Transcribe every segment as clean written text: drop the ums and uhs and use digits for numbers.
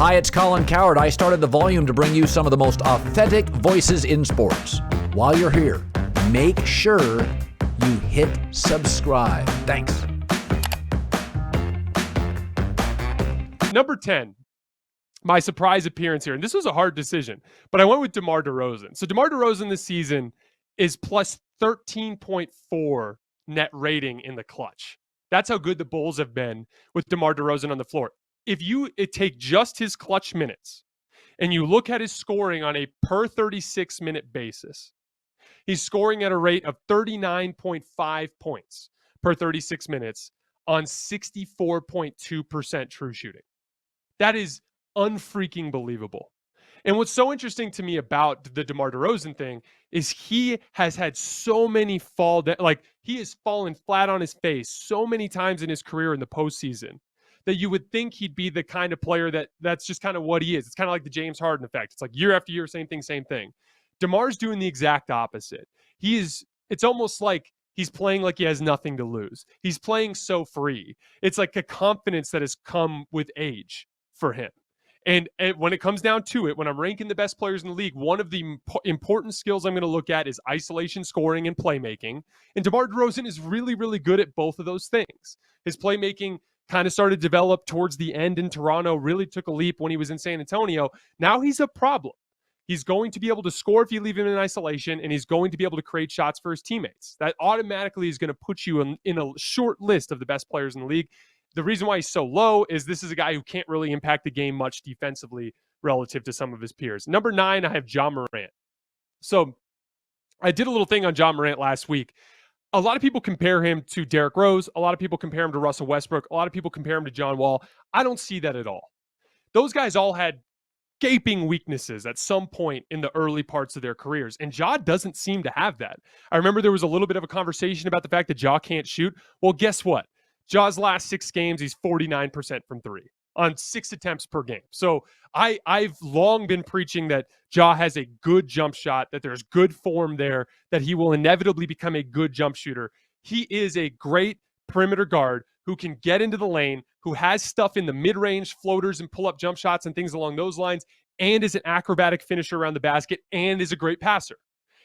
Hi, it's Colin Cowherd. I started The Volume to bring you some of the most authentic voices in sports. While you're here, make sure you hit subscribe. Thanks. Number 10, my surprise appearance here. And this was a hard decision, but I went with DeMar DeRozan. So DeMar DeRozan this season is plus 13.4 net rating in the clutch. That's how good the Bulls have been with DeMar DeRozan on the floor. If you take just his clutch minutes and you look at his scoring on a per 36 minute basis, he's scoring at a rate of 39.5 points per 36 minutes on 64.2% true shooting. That is unfreaking believable. And what's so interesting to me about the DeMar DeRozan thing is he has had so many he has fallen flat on his face so many times in his career in the postseason that you would think he'd be the kind of player that's just kind of what he is. It's kind of like the James Harden effect. It's like year after year, same thing. DeMar's doing the exact opposite. It's almost like he's playing like he has nothing to lose. He's playing so free. It's like a confidence that has come with age for him. And when it comes down to it, when I'm ranking the best players in the league, one of the important skills I'm going to look at is isolation scoring and playmaking. And DeMar DeRozan is really, really good at both of those things. His playmaking kind of started to develop towards the end in Toronto, really took a leap when he was in San Antonio. Now he's a problem. He's going to be able to score if you leave him in isolation, and he's going to be able to create shots for his teammates. That automatically is going to put you in a short list of the best players in the league. The reason why he's so low is this is a guy who can't really impact the game much defensively relative to some of his peers. Number 9, I have Ja Morant. So I did a little thing on Ja Morant last week. A lot of people compare him to Derrick Rose. A lot of people compare him to Russell Westbrook. A lot of people compare him to John Wall. I don't see that at all. Those guys all had gaping weaknesses at some point in the early parts of their careers. And Ja doesn't seem to have that. I remember there was a little bit of a conversation about the fact that Ja can't shoot. Well, guess what? Ja's last 6 games, he's 49% from 3 on 6 attempts per game. So I've long been preaching that Ja has a good jump shot, that there's good form there, that he will inevitably become a good jump shooter. He is a great perimeter guard who can get into the lane, who has stuff in the mid-range, floaters and pull-up jump shots and things along those lines, and is an acrobatic finisher around the basket, and is a great passer.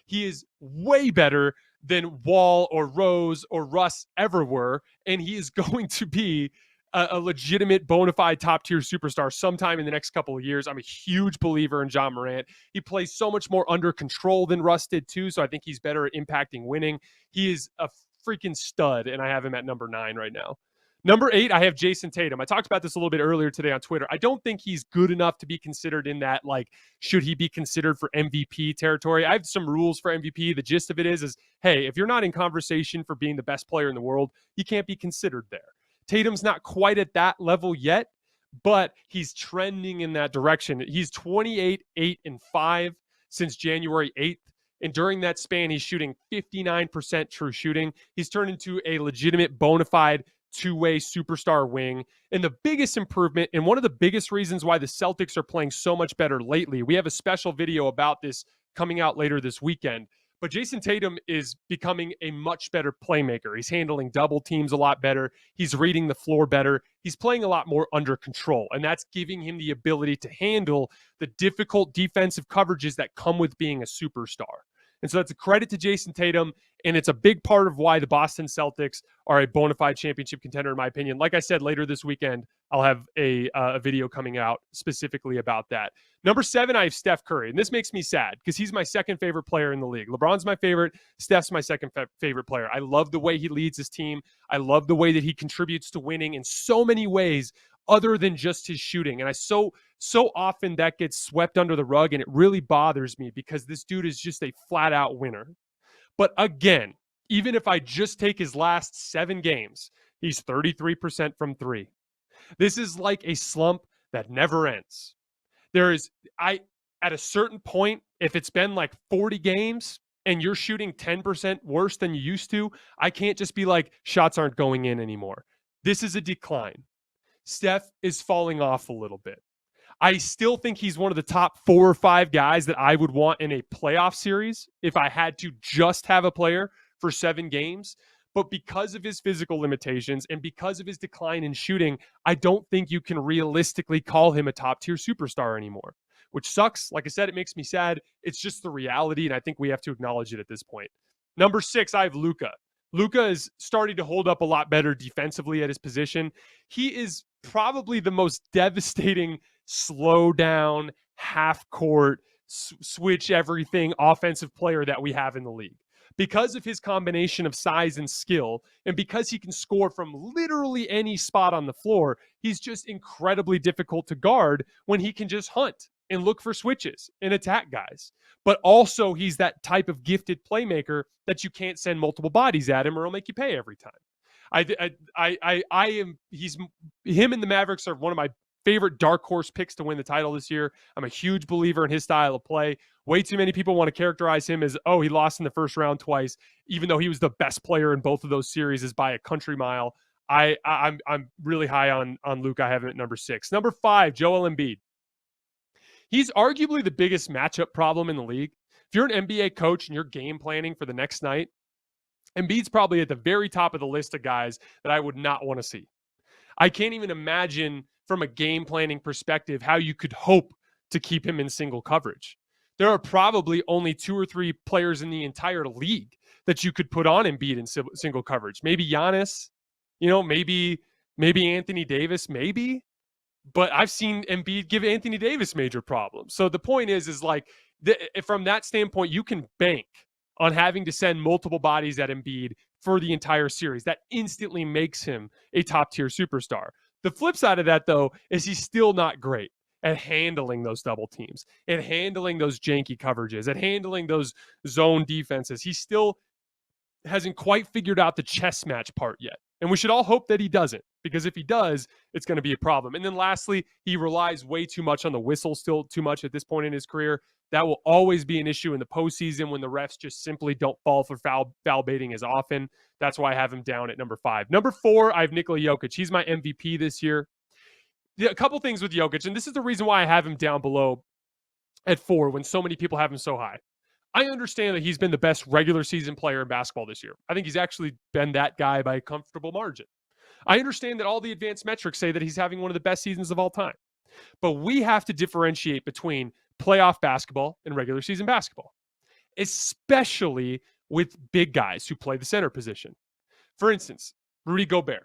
He is way better than Wall or Rose or Russ ever were, and he is going to be a legitimate bona fide top-tier superstar sometime in the next couple of years. I'm a huge believer in Ja Morant. He plays so much more under control than Russ did too, so I think he's better at impacting winning. He is a freaking stud, and I have him at number 9 right now. Number 8, I have Jason Tatum. I talked about this a little bit earlier today on Twitter. I don't think he's good enough to be considered in that, should he be considered for MVP territory? I have some rules for MVP. The gist of it is, hey, if you're not in conversation for being the best player in the world, you can't be considered there. Tatum's not quite at that level yet, but he's trending in that direction. He's 28, 8, and 5 since January 8th. And during that span, he's shooting 59% true shooting. He's turned into a legitimate bona fide two-way superstar wing. And the biggest improvement, and one of the biggest reasons why the Celtics are playing so much better lately, we have a special video about this coming out later this weekend, but Jason Tatum is becoming a much better playmaker. He's handling double teams a lot better. He's reading the floor better. He's playing a lot more under control, and that's giving him the ability to handle the difficult defensive coverages that come with being a superstar. And so that's a credit to Jason Tatum, and it's a big part of why the Boston Celtics are a bona fide championship contender, in my opinion. Like I said, later this weekend, I'll have a video coming out specifically about that. Number 7, I have Steph Curry, and this makes me sad because he's my second favorite player in the league. LeBron's my favorite. Steph's my second favorite player. I love the way he leads his team. I love the way that he contributes to winning in so many ways other than just his shooting. And so often that gets swept under the rug, and it really bothers me because this dude is just a flat out winner. But again, even if I just take his last 7 games, he's 33% from 3. This is like a slump that never ends. At a certain point, if it's been like 40 games and you're shooting 10% worse than you used to, I can't just be like, shots aren't going in anymore. This is a decline. Steph is falling off a little bit. I still think he's one of the top 4 or 5 guys that I would want in a playoff series if I had to just have a player for 7 games. But because of his physical limitations and because of his decline in shooting, I don't think you can realistically call him a top-tier superstar anymore, which sucks. Like I said, it makes me sad. It's just the reality, and I think we have to acknowledge it at this point. Number 6, I have Luka. Luka is starting to hold up a lot better defensively at his position. He is probably the most devastating slow down, half court, switch everything offensive player that we have in the league. Because of his combination of size and skill, and because he can score from literally any spot on the floor, he's just incredibly difficult to guard when he can just hunt and look for switches and attack guys. But also he's that type of gifted playmaker that you can't send multiple bodies at him or he'll make you pay every time. Him and the Mavericks are one of my favorite dark horse picks to win the title this year. I'm a huge believer in his style of play. Way too many people want to characterize him as, oh, he lost in the first round twice, even though he was the best player in both of those series is by a country mile. I'm really high on Luke. I have him at number 6. Number 5, Joel Embiid. He's arguably the biggest matchup problem in the league. If you're an NBA coach and you're game planning for the next night, Embiid's probably at the very top of the list of guys that I would not want to see. I can't even imagine from a game planning perspective how you could hope to keep him in single coverage. There are probably only 2 or 3 players in the entire league that you could put on Embiid in single coverage. Maybe Giannis, maybe Anthony Davis, maybe. But I've seen Embiid give Anthony Davis major problems. So the point is like, from that standpoint, you can bank on having to send multiple bodies at Embiid for the entire series. That instantly makes him a top-tier superstar. The flip side of that, though, is he's still not great at handling those double teams, and handling those janky coverages, at handling those zone defenses. He still hasn't quite figured out the chess match part yet. And we should all hope that he doesn't, because if he does, it's going to be a problem. And then lastly, he relies way too much on the whistle, still too much at this point in his career. That will always be an issue in the postseason when the refs just simply don't fall for foul baiting as often. That's why I have him down at number 5. Number 4, I have Nikola Jokic. He's my MVP this year. A couple things with Jokic, and this is the reason why I have him down below at 4 when so many people have him so high. I understand that he's been the best regular season player in basketball this year. I think he's actually been that guy by a comfortable margin. I understand that all the advanced metrics say that he's having one of the best seasons of all time. But we have to differentiate between playoff basketball and regular season basketball, especially with big guys who play the center position. For instance, Rudy Gobert.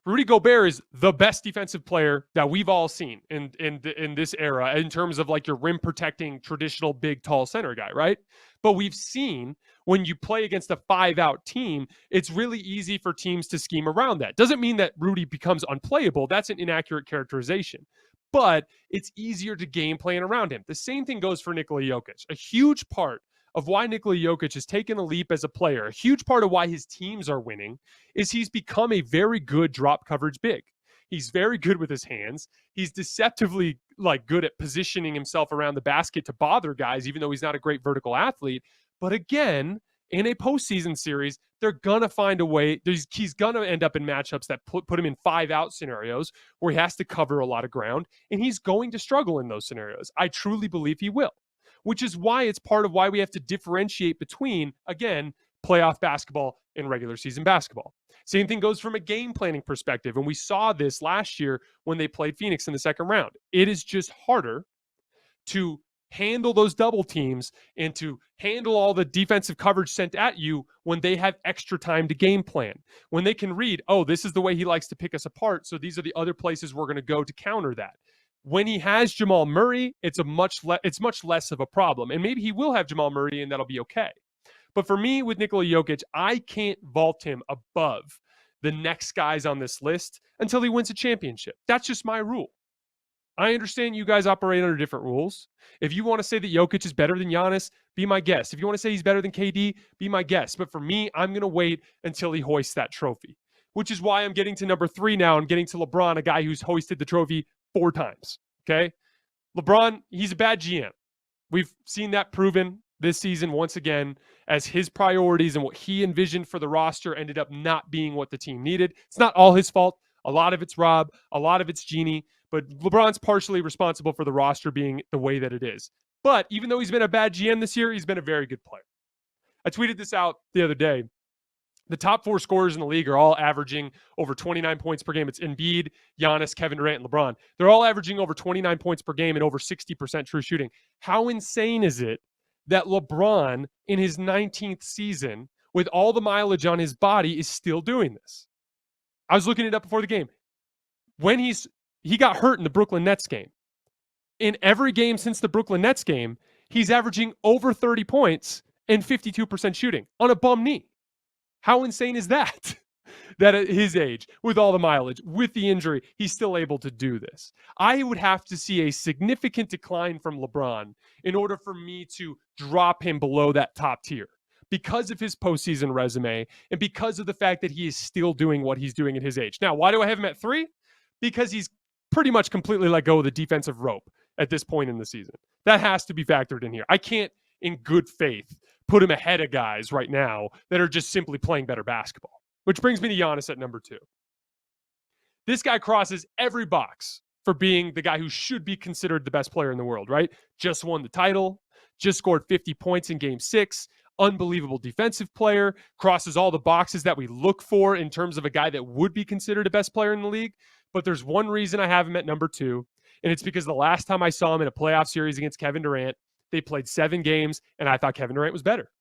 Rudy Gobert is the best defensive player that we've all seen in this era in terms of like your rim protecting traditional big tall center guy, right? But we've seen when you play against a 5-out team, it's really easy for teams to scheme around that. Doesn't mean that Rudy becomes unplayable. That's an inaccurate characterization. But it's easier to game plan around him. The same thing goes for Nikola Jokic. A huge part of why Nikola Jokic has taken a leap as a player, a huge part of why his teams are winning, is he's become a very good drop coverage big. He's very good with his hands. He's deceptively good at positioning himself around the basket to bother guys, even though he's not a great vertical athlete. But again, in a postseason series, they're going to find a way. He's going to end up in matchups that put him in 5-out scenarios where he has to cover a lot of ground, and he's going to struggle in those scenarios. I truly believe he will, which is why it's part of why we have to differentiate between, again, playoff basketball and regular season basketball. Same thing goes from a game planning perspective, and we saw this last year when they played Phoenix in the second round. It is just harder to handle those double teams and to handle all the defensive coverage sent at you when they have extra time to game plan. When they can read, oh, this is the way he likes to pick us apart, so these are the other places we're going to go to counter that. When he has Jamal Murray, it's much less of a problem. And maybe he will have Jamal Murray, and that'll be okay. But for me, with Nikola Jokic, I can't vault him above the next guys on this list until he wins a championship. That's just my rule. I understand you guys operate under different rules. If you want to say that Jokic is better than Giannis, be my guest. If you want to say he's better than KD, be my guest. But for me, I'm going to wait until he hoists that trophy, which is why I'm getting to number 3 now. I'm getting to LeBron, a guy who's hoisted the trophy 4 times. Okay. LeBron, he's a bad GM. We've seen that proven this season once again, as his priorities and what he envisioned for the roster ended up not being what the team needed. It's not all his fault. A lot of it's Rob, a lot of it's Jeannie, but LeBron's partially responsible for the roster being the way that it is. But even though he's been a bad GM this year, he's been a very good player. I tweeted this out the other day. The top 4 scorers in the league are all averaging over 29 points per game. It's Embiid, Giannis, Kevin Durant, and LeBron. They're all averaging over 29 points per game and over 60% true shooting. How insane is it that LeBron, in his 19th season, with all the mileage on his body, is still doing this? I was looking it up before the game. When he got hurt in the Brooklyn Nets game. In every game since the Brooklyn Nets game, he's averaging over 30 points and 52% shooting on a bum knee. How insane is that? That at his age, with all the mileage, with the injury, he's still able to do this. I would have to see a significant decline from LeBron in order for me to drop him below that top tier because of his postseason resume and because of the fact that he is still doing what he's doing at his age. Now, why do I have him at 3? Because he's pretty much completely let go of the defensive rope at this point in the season. That has to be factored in here. I can't, in good faith, put him ahead of guys right now that are just simply playing better basketball. Which brings me to Giannis at number 2. This guy crosses every box for being the guy who should be considered the best player in the world, right? Just won the title, just scored 50 points in game 6, unbelievable defensive player, crosses all the boxes that we look for in terms of a guy that would be considered a best player in the league. But there's one reason I have him at number 2, and it's because the last time I saw him in a playoff series against Kevin Durant, they played 7 games, and I thought Kevin Durant was better.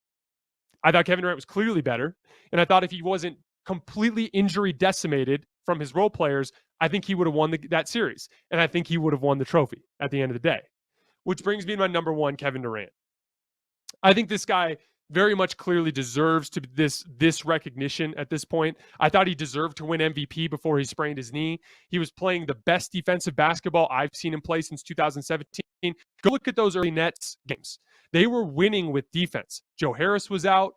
I thought Kevin Durant was clearly better, and I thought if he wasn't completely injury decimated from his role players, I think he would have won that series, and I think he would have won the trophy at the end of the day. Which brings me to my number 1, Kevin Durant. I think this guy very much clearly deserves to this recognition at this point. I thought he deserved to win MVP before he sprained his knee. He was playing the best defensive basketball I've seen him play since 2017. Go look at those early Nets games. They were winning with defense. Joe Harris was out.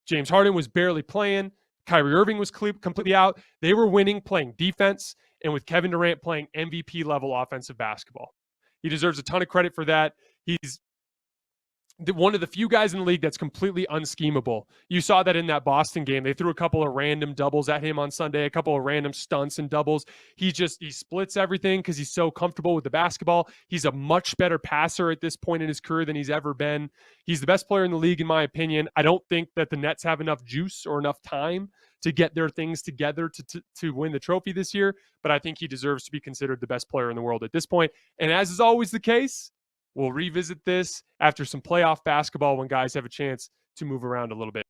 James Harden was barely playing. Kyrie Irving was completely out. They were winning playing defense and with Kevin Durant playing MVP level offensive basketball. He deserves a ton of credit for that. He's one of the few guys in the league that's completely unschemable. You saw that in that Boston game. They threw a couple of random doubles at him on Sunday, a couple of random stunts and doubles. He splits everything because he's so comfortable with the basketball. He's a much better passer at this point in his career than he's ever been. He's the best player in the league, in my opinion. I don't think that the Nets have enough juice or enough time to get their things together to win the trophy this year, but I think he deserves to be considered the best player in the world at this point. And as is always the case, we'll revisit this after some playoff basketball when guys have a chance to move around a little bit.